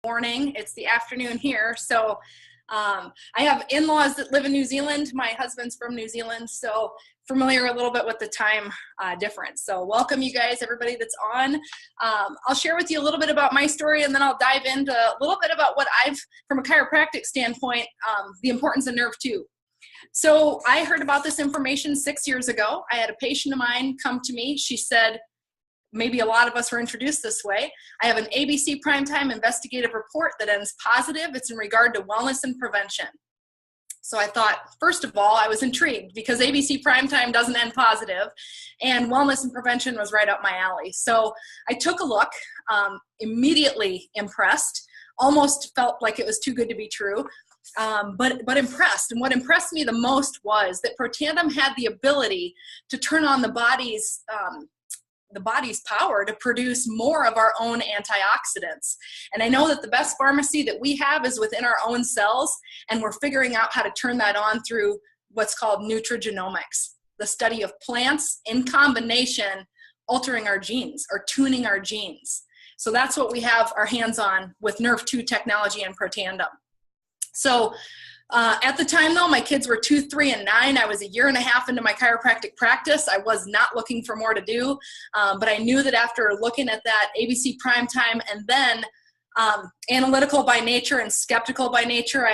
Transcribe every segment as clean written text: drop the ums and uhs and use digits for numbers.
morning. It's the afternoon here. So I have in-laws that live in New Zealand. My husband's from New Zealand, so familiar a little bit with the time difference. So welcome you guys, everybody that's on. I'll share with you a little bit about my story, and then I'll dive into a little bit about what I've, from a chiropractic standpoint, the importance of Nerve 2. So I heard about this information 6 years ago. I had a patient of mine come to me. She said, maybe a lot of us were introduced this way, I have an ABC Primetime investigative report that ends positive. It's in regard to wellness and prevention. So I thought, first of all, I was intrigued because ABC Primetime doesn't end positive, and wellness and prevention was right up my alley. So I took a look, immediately impressed, almost felt like it was too good to be true. But impressed. And what impressed me the most was that Protandim had the ability to turn on the body's power to produce more of our own antioxidants. And I know that the best pharmacy that we have is within our own cells, and we're figuring out how to turn that on through what's called nutrigenomics, the study of plants in combination altering our genes or tuning our genes. So that's what we have our hands on with Nerve 2 technology and Protandim. So at the time, though, my kids were 2, 3, and 9. I was a year and a half into my chiropractic practice. I was not looking for more to do, but I knew that after looking at that ABC Primetime and then analytical by nature and skeptical by nature,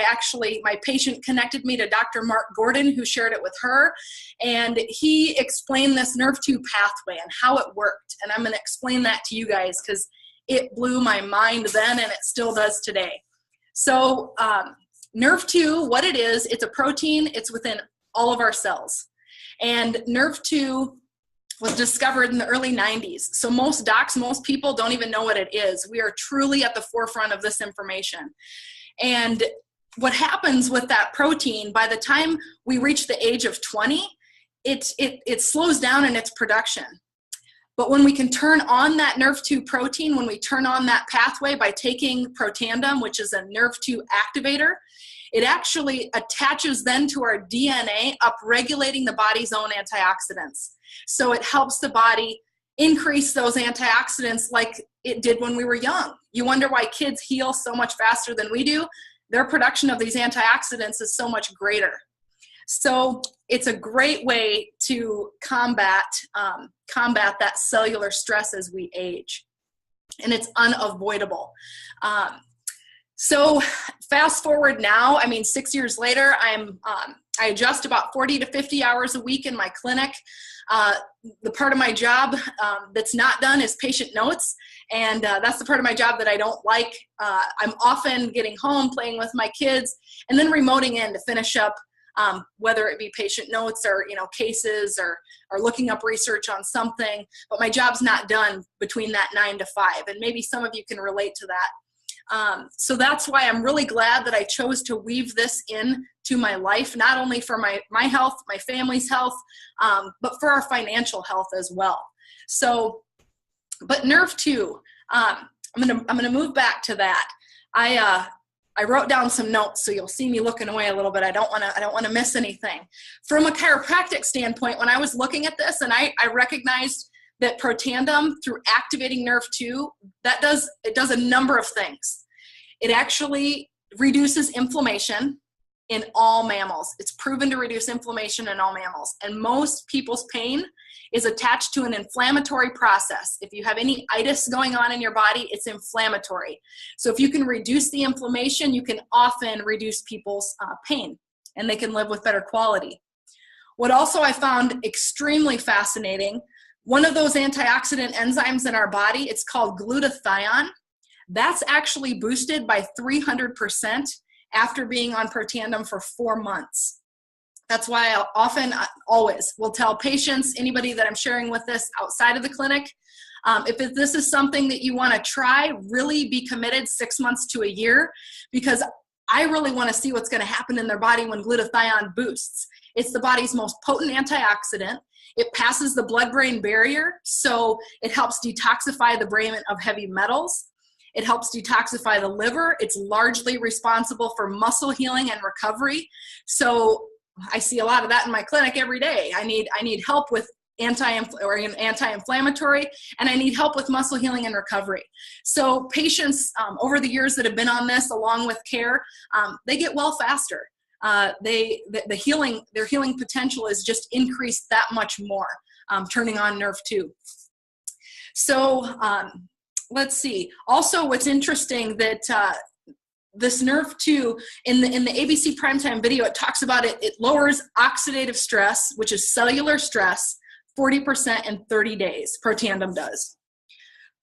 my patient connected me to Dr. Mark Gordon, who shared it with her, and he explained this Nerve 2 pathway and how it worked. And I'm going to explain that to you guys because it blew my mind then and it still does today. So Nerve 2, what it is, it's a protein. It's within all of our cells. And Nerve 2 was discovered in the early 90s. So most docs, most people don't even know what it is. We are truly at the forefront of this information. And what happens with that protein, by the time we reach the age of 20, it slows down in its production. But when we can turn on that Nerve 2 protein, when we turn on that pathway by taking Protandim, which is a Nerve 2 activator, it actually attaches then to our DNA, upregulating the body's own antioxidants. So it helps the body increase those antioxidants like it did when we were young. You wonder why kids heal so much faster than we do? Their production of these antioxidants is so much greater. So it's a great way to combat that cellular stress as we age, and it's unavoidable. So fast forward now, 6 years later, I adjust about 40 to 50 hours a week in my clinic. The part of my job that's not done is patient notes, and that's the part of my job that I don't like. I'm often getting home, playing with my kids, and then remoting in to finish up whether it be patient notes or cases or looking up research on something. But my job's not done between that 9 to 5, and maybe some of you can relate to that. So that's why I'm really glad that I chose to weave this in to my life, not only for my health, my family's health, but for our financial health as well. So, but Nerve 2, I'm gonna move back to that. I wrote down some notes, so you'll see me looking away a little bit. I don't wanna miss anything. From a chiropractic standpoint, when I was looking at this, and I recognized that Protandim, through activating Nerve 2, it does a number of things. It actually reduces inflammation in all mammals. It's proven to reduce inflammation in all mammals. And most people's pain is attached to an inflammatory process. If you have any itis going on in your body, it's inflammatory. So if you can reduce the inflammation, you can often reduce people's pain, and they can live with better quality. What also I found extremely fascinating, one of those antioxidant enzymes in our body, it's called glutathione. That's actually boosted by 300% after being on Protandim for 4 months. That's why I always will tell patients, anybody that I'm sharing with this outside of the clinic, if this is something that you want to try, really be committed 6 months to a year, because I really want to see what's going to happen in their body when glutathione boosts. It's the body's most potent antioxidant. It passes the blood-brain barrier, so it helps detoxify the brain of heavy metals. It helps detoxify the liver. It's largely responsible for muscle healing and recovery. So I see a lot of that in my clinic every day. I need help with anti-inflammatory, and I need help with muscle healing and recovery. So patients over the years that have been on this, along with care, they get well faster. Their healing potential is just increased that much more, turning on nerve 2. So let's see. Also, what's interesting that this nerve 2 in the ABC primetime video, it talks about it lowers oxidative stress, which is cellular stress, 40% in 30 days. Protandim does.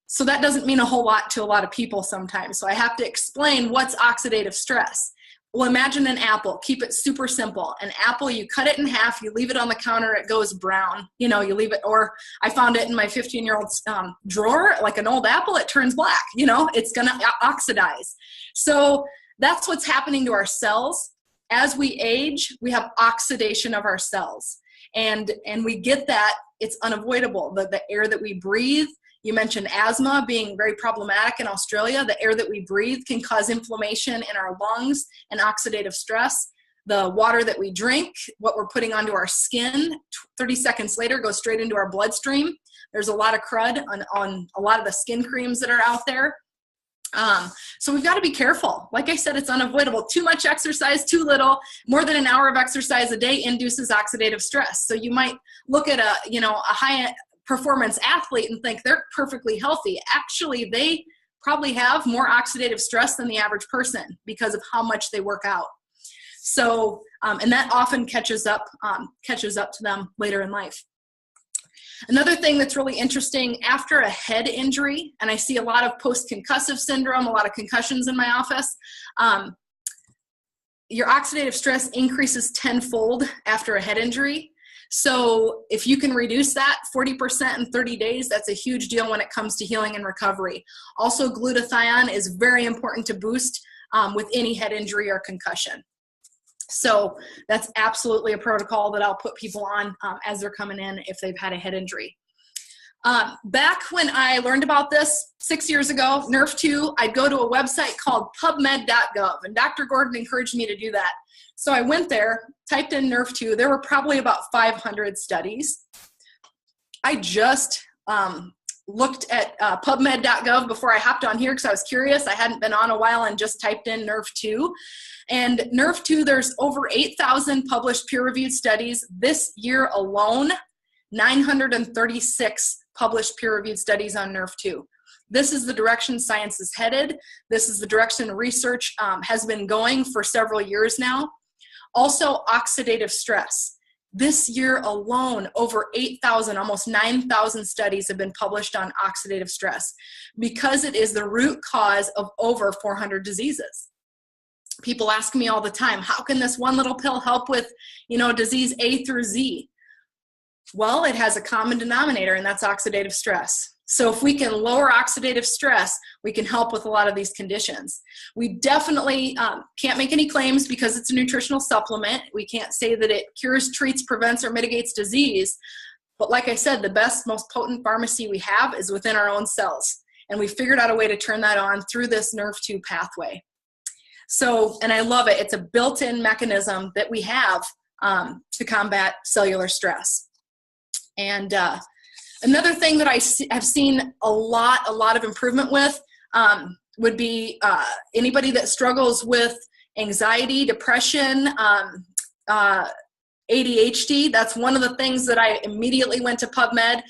So that doesn't mean a whole lot to a lot of people sometimes. So I have to explain what's oxidative stress. Well, imagine an apple. Keep it super simple. An apple, you cut it in half, you leave it on the counter, it goes brown. You know, you leave it, or I found it in my 15-year-old's drawer, like an old apple, it turns black. You know, it's going to oxidize. So that's what's happening to our cells. As we age, we have oxidation of our cells. And we get that, it's unavoidable. The air that we breathe, you mentioned asthma being very problematic in Australia. The air that we breathe can cause inflammation in our lungs and oxidative stress. The water that we drink, what we're putting onto our skin, 30 seconds later goes straight into our bloodstream. There's a lot of crud on a lot of the skin creams that are out there. So we've got to be careful. Like I said, it's unavoidable. Too much exercise, too little. More than an hour of exercise a day induces oxidative stress. So you might look at a high performance athlete and think they're perfectly healthy. Actually, they probably have more oxidative stress than the average person because of how much they work out. So, and that often catches up to them later in life. Another thing that's really interesting, after a head injury, and I see a lot of post-concussive syndrome, a lot of concussions in my office, your oxidative stress increases tenfold after a head injury. So if you can reduce that 40% in 30 days, that's a huge deal when it comes to healing and recovery. Also, glutathione is very important to boost with any head injury or concussion. So that's absolutely a protocol that I'll put people on as they're coming in if they've had a head injury. Back when I learned about this 6 years ago, Nerve 2, I'd go to a website called pubmed.gov, and Dr. Gordon encouraged me to do that. So I went there, typed in Nerve 2. There were probably about 500 studies. I just looked at pubmed.gov before I hopped on here because I was curious. I hadn't been on a while and just typed in Nerve 2. And Nerve 2, there's over 8,000 published peer-reviewed studies. This year alone, 936 published peer-reviewed studies on Nerve 2. This is the direction science is headed. This is the direction research has been going for several years now. Also, oxidative stress. This year alone, over 8,000, almost 9,000 studies have been published on oxidative stress because it is the root cause of over 400 diseases. People ask me all the time, how can this one little pill help with, disease A through Z? Well, it has a common denominator, and that's oxidative stress. So if we can lower oxidative stress, we can help with a lot of these conditions. We definitely can't make any claims because it's a nutritional supplement. We can't say that it cures, treats, prevents, or mitigates disease. But like I said, the best, most potent pharmacy we have is within our own cells. And we figured out a way to turn that on through this Nerve 2 pathway. So, and I love it. It's a built-in mechanism that we have to combat cellular stress. And another thing that have seen a lot of improvement with would be anybody that struggles with anxiety, depression, ADHD. That's one of the things that I immediately went to PubMed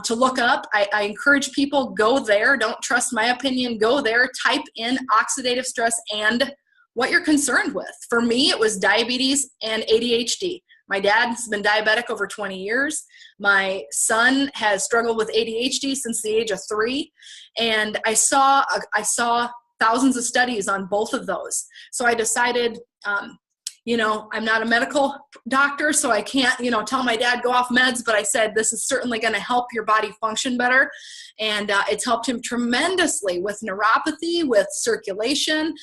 to look up. I encourage people, go there. Don't trust my opinion. Go there, type in oxidative stress and what you're concerned with. For me, it was diabetes and ADHD. My dad's been diabetic over 20 years. My son has struggled with ADHD since the age of 3. And I saw thousands of studies on both of those. So I decided, I'm not a medical doctor, so I can't, tell my dad go off meds, but I said, this is certainly going to help your body function better. And it's helped him tremendously with neuropathy, with circulation,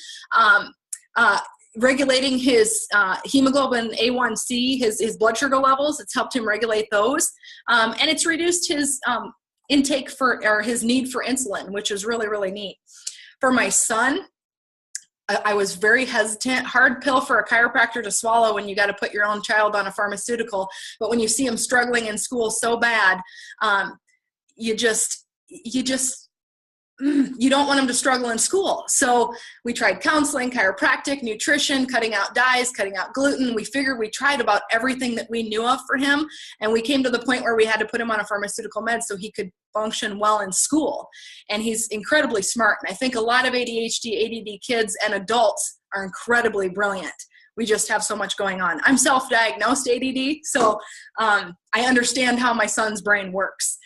regulating his hemoglobin A1C, his blood sugar levels. It's helped him regulate those. And it's reduced his his need for insulin, which is really, really neat. For my son, I was very hesitant. Hard pill for a chiropractor to swallow when you got to put your own child on a pharmaceutical. But when you see them struggling in school so bad, you don't want them to struggle in school. So we tried counseling, chiropractic, nutrition, cutting out dyes, cutting out gluten. We figured we tried about everything that we knew of for him. And we came to the point where we had to put him on a pharmaceutical med so he could function well in school. And he's incredibly smart. And I think a lot of ADHD, ADD kids and adults are incredibly brilliant. We just have so much going on. I'm self-diagnosed ADD, so I understand how my son's brain works.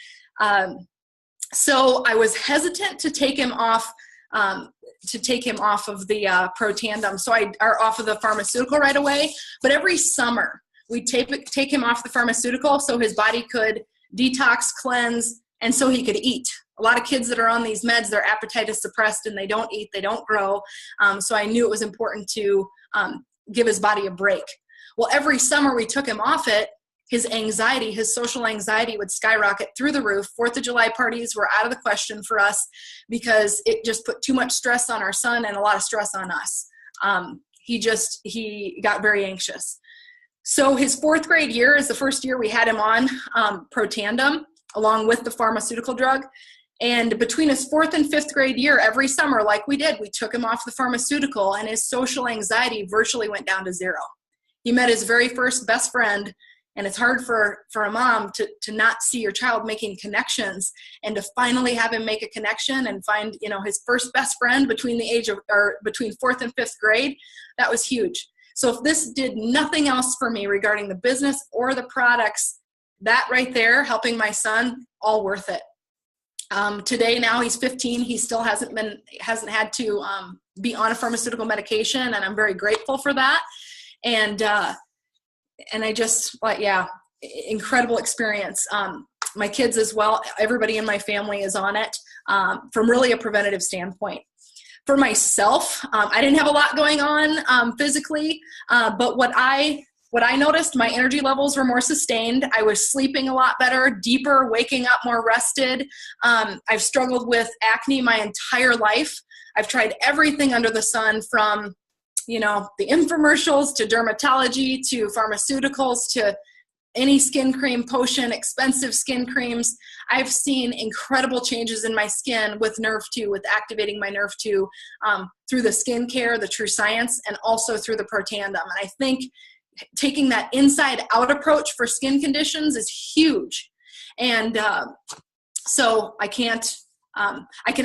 So I was hesitant to take him off of the Protandim, so off of the pharmaceutical right away. But every summer we take him off the pharmaceutical so his body could detox, cleanse, and so he could eat. A lot of kids that are on these meds, their appetite is suppressed and they don't eat, they don't grow. So I knew it was important to give his body a break. Well, every summer we took him off it. His anxiety, his social anxiety would skyrocket through the roof. 4th of July parties were out of the question for us because it just put too much stress on our son and a lot of stress on us. He got very anxious. So his 4th grade year is the first year we had him on Protandim along with the pharmaceutical drug. And between his 4th and 5th grade year, every summer, like we did, we took him off the pharmaceutical and his social anxiety virtually went down to 0. He met his very first best friend. And it's hard for a mom to not see your child making connections and to finally have him make a connection and find, his first best friend between 4th and 5th grade. That was huge. So if this did nothing else for me regarding the business or the products, that right there, helping my son, all worth it. Today, now he's 15. He still hasn't had to be on a pharmaceutical medication. And I'm very grateful for that. And I just, incredible experience. My kids as well, everybody in my family is on it from really a preventative standpoint. For myself, I didn't have a lot going on physically, but what I noticed, my energy levels were more sustained. I was sleeping a lot better, deeper, waking up more rested. I've struggled with acne my entire life. I've tried everything under the sun from the infomercials to dermatology to pharmaceuticals to any skin cream, potion, expensive skin creams. I've seen incredible changes in my skin with Nerve 2, with activating my Nerve 2 through the skincare, the true science, and also through the Protandim. And I think taking that inside out approach for skin conditions is huge. And so I can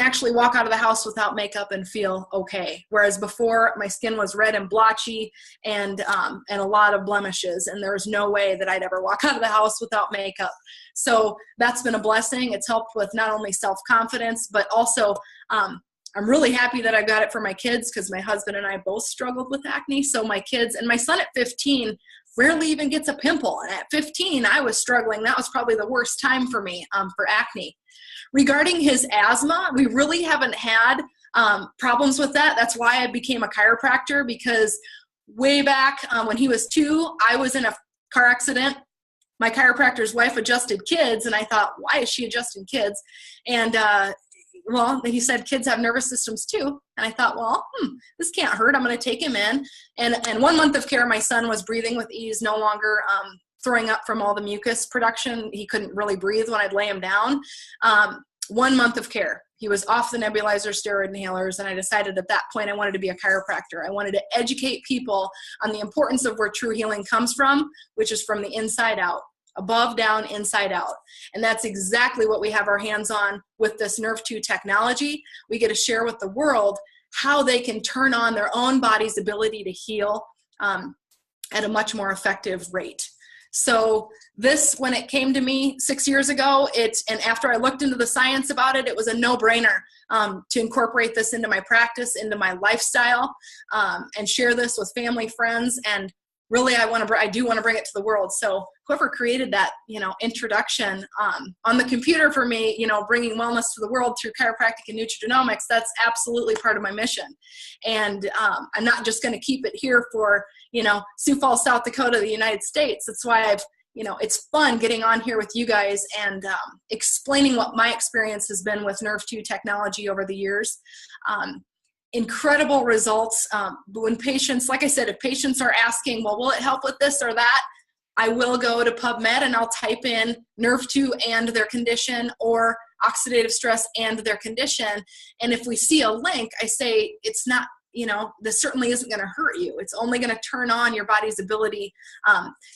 actually walk out of the house without makeup and feel okay. Whereas before, my skin was red and blotchy and a lot of blemishes, and there was no way that I'd ever walk out of the house without makeup. So that's been a blessing. It's helped with not only self-confidence, but also I'm really happy that I got it for my kids because my husband and I both struggled with acne. So my kids and my son at 15 rarely even gets a pimple. And at 15, I was struggling. That was probably the worst time for me for acne. Regarding his asthma, we really haven't had problems with that. That's why I became a chiropractor, because way back when he was 2, I was in a car accident. My chiropractor's wife adjusted kids, and I thought, why is she adjusting kids? And he said kids have nervous systems too. And I thought, this can't hurt. I'm going to take him in. And 1 month of care, my son was breathing with ease, no longer throwing up from all the mucus production. He couldn't really breathe when I'd lay him down. 1 month of care. He was off the nebulizer, steroid inhalers, and I decided at that point I wanted to be a chiropractor. I wanted to educate people on the importance of where true healing comes from, which is from the inside out. Above, down, inside out. And that's exactly what we have our hands on with this Nerve 2 technology. We get to share with the world how they can turn on their own body's ability to heal at a much more effective rate. So this, when it came to me 6 years ago, and after I looked into the science about it, it was a no-brainer to incorporate this into my practice, into my lifestyle, and share this with family, friends, and really I do want to bring it to the world. So whoever created that, introduction on the computer for me, bringing wellness to the world through chiropractic and nutrigenomics, that's absolutely part of my mission. And I'm not just going to keep it here for, Sioux Falls, South Dakota, the United States. That's why it's fun getting on here with you guys and explaining what my experience has been with Nerve 2 technology over the years. incredible results. When patients, like I said, if patients are asking, well, will it help with this or that? I will go to PubMed and I'll type in nerve 2 and their condition, or oxidative stress and their condition. And if we see a link, I say, it's not, you know, this certainly isn't going to hurt you. It's only going to turn on your body's ability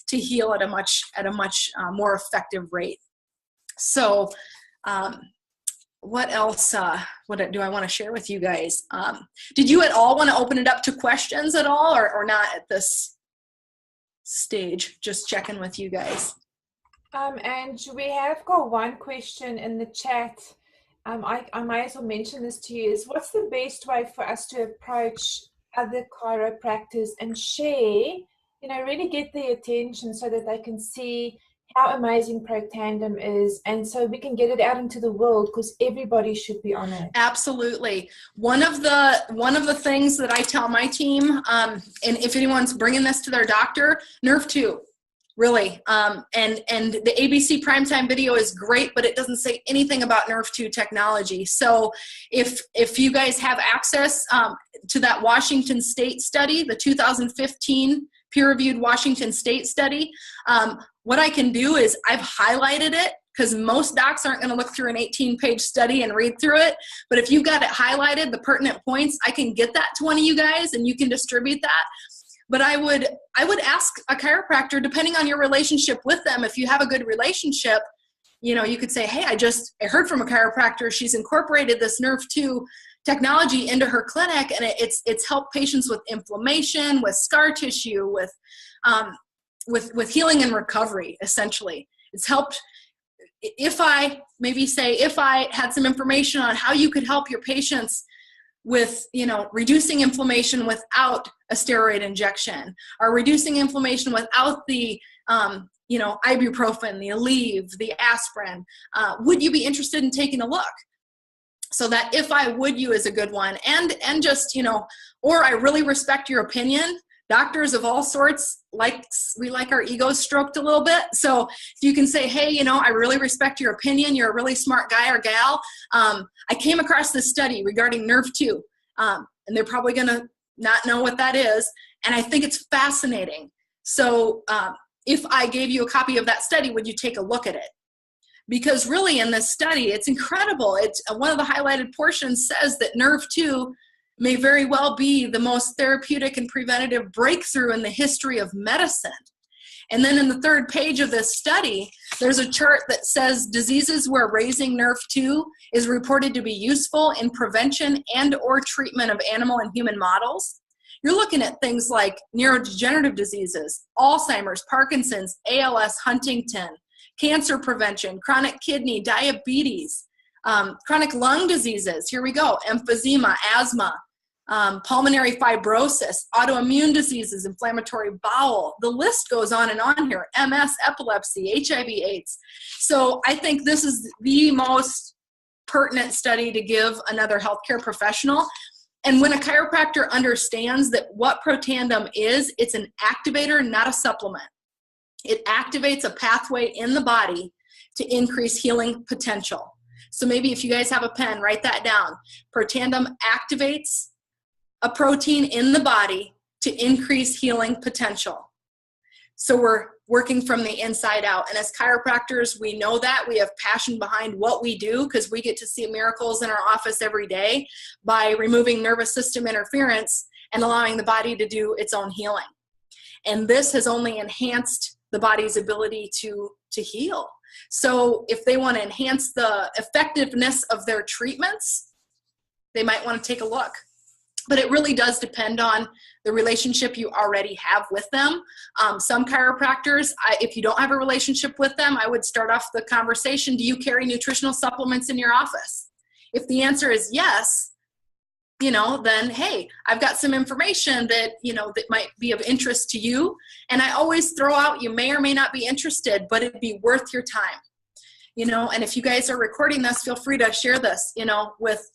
to heal at a much more effective rate. So what else what do I want to share with you guys? Did you at all want to open it up to questions at all, or not at this stage? Just checking with you guys. And we have got one question in the chat. I might as well mention this to you, is what's the best way for us to approach other chiropractors and share, you know, really get their attention so that they can see how amazing Protandim is, and so we can get it out into the world, because everybody should be on it. Absolutely. One of the things that I tell my team, and if anyone's bringing this to their doctor, nerve 2, really. And the ABC primetime video is great, but it doesn't say anything about nerve 2 technology. So if you guys have access to that Washington State study, the 2015 peer-reviewed Washington State study, what I can do is I've highlighted it, because most docs aren't going to look through an 18-page study and read through it. But if you've got it highlighted, the pertinent points, I can get that to one of you guys and you can distribute that. But I would ask a chiropractor, depending on your relationship with them, if you have a good relationship, you know, you could say, hey, I heard from a chiropractor, she's incorporated this nerve 2 technology into her clinic, and it's helped patients with inflammation, with scar tissue, with healing and recovery, essentially. It's helped. If I had some information on how you could help your patients with, you know, reducing inflammation without a steroid injection, or reducing inflammation without the, you know, ibuprofen, the Aleve, the aspirin, would you be interested in taking a look? So that if I would you is a good one. And just, you know, or I really respect your opinion. Doctors of all sorts, we like our egos stroked a little bit. So if you can say, hey, you know, I really respect your opinion. You're a really smart guy or gal. I came across this study regarding nerve 2, and they're probably going to not know what that is. And I think it's fascinating. So if I gave you a copy of that study, would you take a look at it? Because really in this study, it's incredible. It's one of the highlighted portions says that nerve 2 may very well be the most therapeutic and preventative breakthrough in the history of medicine. And then in the third page of this study, there's a chart that says diseases where raising nerve 2 is reported to be useful in prevention and or treatment of animal and human models. You're looking at things like neurodegenerative diseases, Alzheimer's, Parkinson's, ALS, Huntington, cancer prevention, chronic kidney, diabetes, chronic lung diseases, here we go, emphysema, asthma, pulmonary fibrosis, autoimmune diseases, inflammatory bowel. The list goes on and on here, MS, epilepsy, HIV, AIDS. So I think this is the most pertinent study to give another healthcare professional. And when a chiropractor understands that what Protandim is, it's an activator, not a supplement. It activates a pathway in the body to increase healing potential. So maybe if you guys have a pen, write that down. Protandim activates a protein in the body to increase healing potential. So we're working from the inside out. And as chiropractors, we know that. We have passion behind what we do because we get to see miracles in our office every day by removing nervous system interference and allowing the body to do its own healing. And this has only enhanced the body's ability to heal. So if they want to enhance the effectiveness of their treatments, they might want to take a look. But it really does depend on the relationship you already have with them. Some chiropractors, if you don't have a relationship with them, I would start off the conversation, do you carry nutritional supplements in your office? If the answer is yes, you know, then, hey, I've got some information that, you know, that might be of interest to you. And I always throw out, you may or may not be interested, but it'd be worth your time. You know, and if you guys are recording this, feel free to share this, you know, with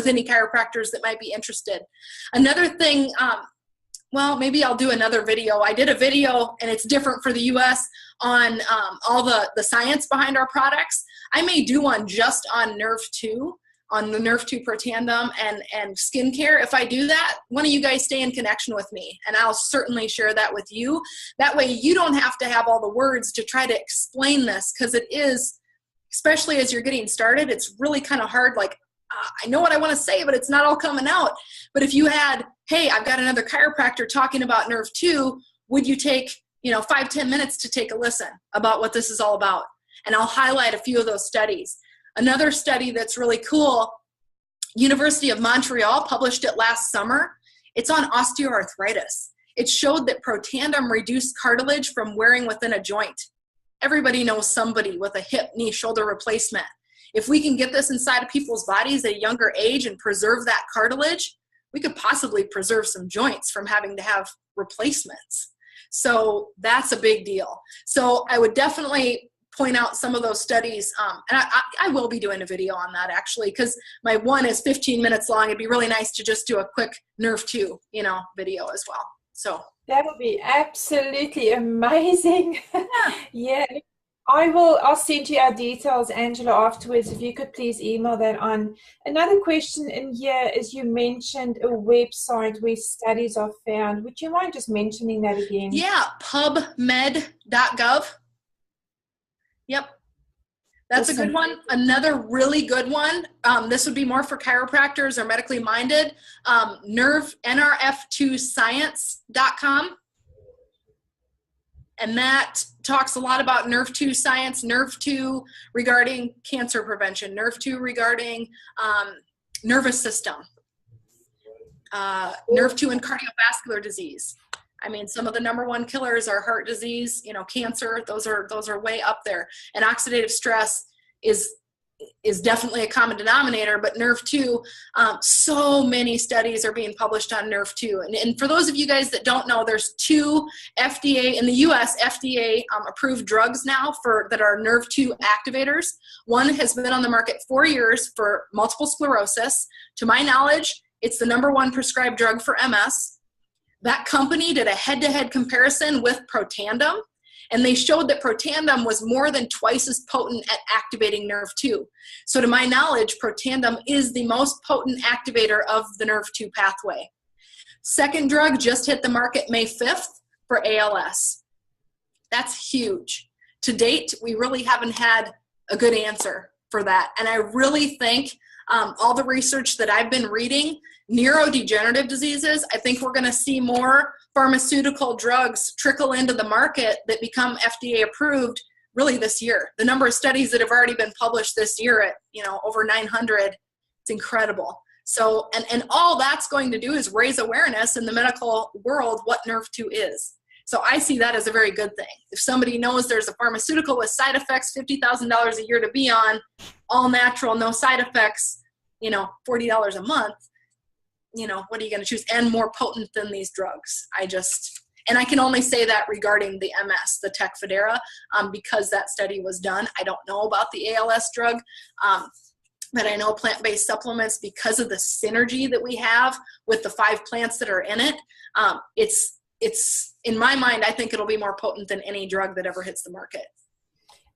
any chiropractors that might be interested. Another thing, well, maybe I'll do another video. I did a video, and it's different for the US, on all the science behind our products. I may do one just on nerve 2. on the Nerve 2 Protandim and skincare, if I do that, one of you guys stay in connection with me, and I'll certainly share that with you. That way you don't have to have all the words to try to explain this, because it is, especially as you're getting started, it's really kind of hard. Like, I know what I want to say, but it's not all coming out. But if you had, hey, I've got another chiropractor talking about Nerve 2, would you take, 5-10 minutes to take a listen about what this is all about? And I'll highlight a few of those studies. Another study that's really cool, University of Montreal published it last summer. It's on osteoarthritis. It showed that Protandim reduced cartilage from wearing within a joint. Everybody knows somebody with a hip, knee, shoulder replacement. If we can get this inside of people's bodies at a younger age and preserve that cartilage, we could possibly preserve some joints from having to have replacements. So that's a big deal. So I would definitely point out some of those studies. And I will be doing a video on that, actually, because my one is 15 minutes long. It'd be really nice to just do a quick Nerve 2, video as well. So that would be absolutely amazing. Yeah. I'll send you our details, Angela, afterwards. If you could please email that on. Another question in here is, you mentioned a website where studies are found. Would you mind just mentioning that again? Yeah, pubmed.gov. Yep. That's awesome. A good one. Another really good one, this would be more for chiropractors or medically minded, nrf2science.com. And that talks a lot about Nerve 2 science, Nerve 2 regarding cancer prevention, Nerve 2 regarding nervous system, Nerve 2 and cardiovascular disease. I mean, some of the #1 killers are heart disease, cancer. Those are way up there. And oxidative stress is definitely a common denominator, but Nerve 2, so many studies are being published on Nerve 2. And for those of you guys that don't know, there's 2 FDA, in the US, FDA approved drugs now that are Nerve 2 activators. One has been on the market 4 years for multiple sclerosis. To my knowledge, it's the #1 prescribed drug for MS. That company did a head-to-head comparison with Protandim, and they showed that Protandim was more than twice as potent at activating Nerve 2. So to my knowledge, Protandim is the most potent activator of the Nerve 2 pathway. Second drug just hit the market May 5th for ALS. That's huge. To date, we really haven't had a good answer for that. And I really think all the research that I've been reading, neurodegenerative diseases, I think we're going to see more pharmaceutical drugs trickle into the market that become FDA approved really this year. The number of studies that have already been published this year at, over 900, it's incredible. So, and all that's going to do is raise awareness in the medical world what Nerve 2 is. So I see that as a very good thing. If somebody knows there's a pharmaceutical with side effects, $50,000 a year to be on, all natural, no side effects, $40 a month, what are you going to choose? And more potent than these drugs. And I can only say that regarding the MS, the Tecfidera, because that study was done. I don't know about the ALS drug, but I know plant-based supplements, because of the synergy that we have with the 5 plants that are in it, it's in my mind, I think it'll be more potent than any drug that ever hits the market.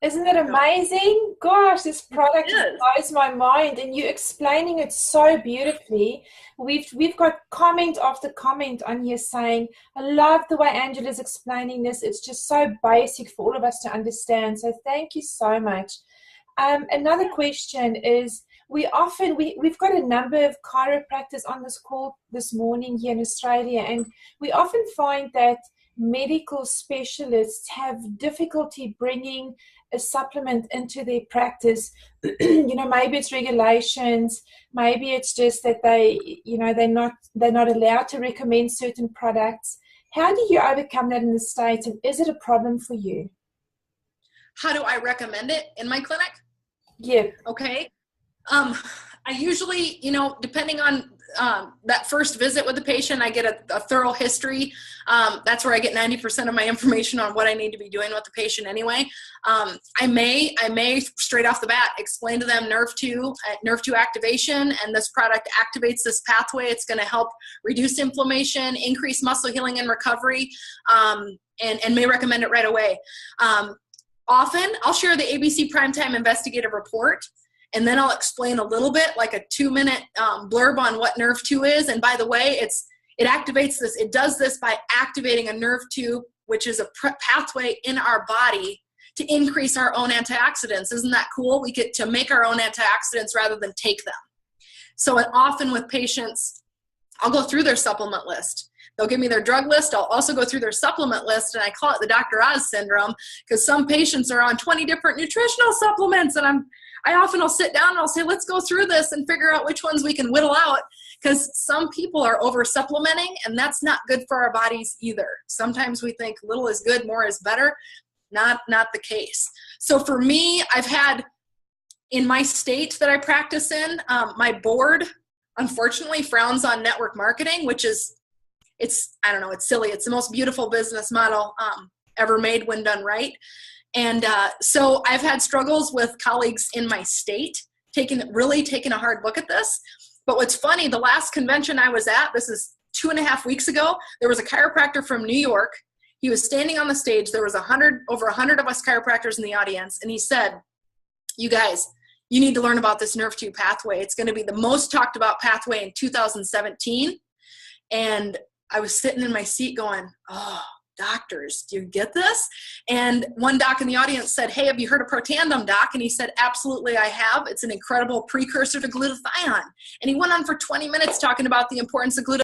Isn't it amazing? Gosh, this product blows my mind, and you explaining it so beautifully. We've got comment after comment on here saying, I love the way Angela's explaining this. It's just so basic for all of us to understand. So thank you so much. Another question is, we've got a number of chiropractors on this call this morning here in Australia, and we often find that medical specialists have difficulty bringing a supplement into their practice. Maybe it's regulations, maybe it's just that they're not allowed to recommend certain products. How do you overcome that in the States, and is it a problem for you? How do I recommend it in my clinic? Yeah. Okay. I usually, depending on that first visit with the patient, I get a thorough history. That's where I get 90% of my information on what I need to be doing with the patient anyway. I may straight off the bat explain to them Nerve 2 activation, and this product activates this pathway. It's going to help reduce inflammation, increase muscle healing and recovery, and may recommend it right away. Often I'll share the ABC Primetime Investigative Report, and then I'll explain a little bit, like a 2-minute blurb on what nerve 2 is. And by the way, it activates this. It does this by activating a nerve 2, which is a pathway in our body to increase our own antioxidants. Isn't that cool? We get to make our own antioxidants rather than take them. So often with patients, I'll go through their supplement list. They'll give me their drug list. I'll also go through their supplement list, and I call it the Dr. Oz syndrome, because some patients are on 20 different nutritional supplements, and I often will sit down and I'll say, let's go through this and figure out which ones we can whittle out, because some people are over supplementing, and that's not good for our bodies either. Sometimes we think little is good, more is better. Not the case. So for me, I've had, in my state that I practice in, my board unfortunately frowns on network marketing, which is, I don't know, it's silly. It's the most beautiful business model ever made when done right. And so I've had struggles with colleagues in my state really taking a hard look at this. But what's funny, the last convention I was at, this is 2.5 weeks ago, there was a chiropractor from New York. He was standing on the stage. There was over 100 of us chiropractors in the audience. And he said, you guys, you need to learn about this nerve 2 pathway. It's going to be the most talked about pathway in 2017. And I was sitting in my seat going, oh, doctors, do you get this? And one doc in the audience said, hey, have you heard of Protandim, doc? And he said, absolutely, I have. It's an incredible precursor to glutathione. And he went on for 20 minutes talking about the importance of glutathione.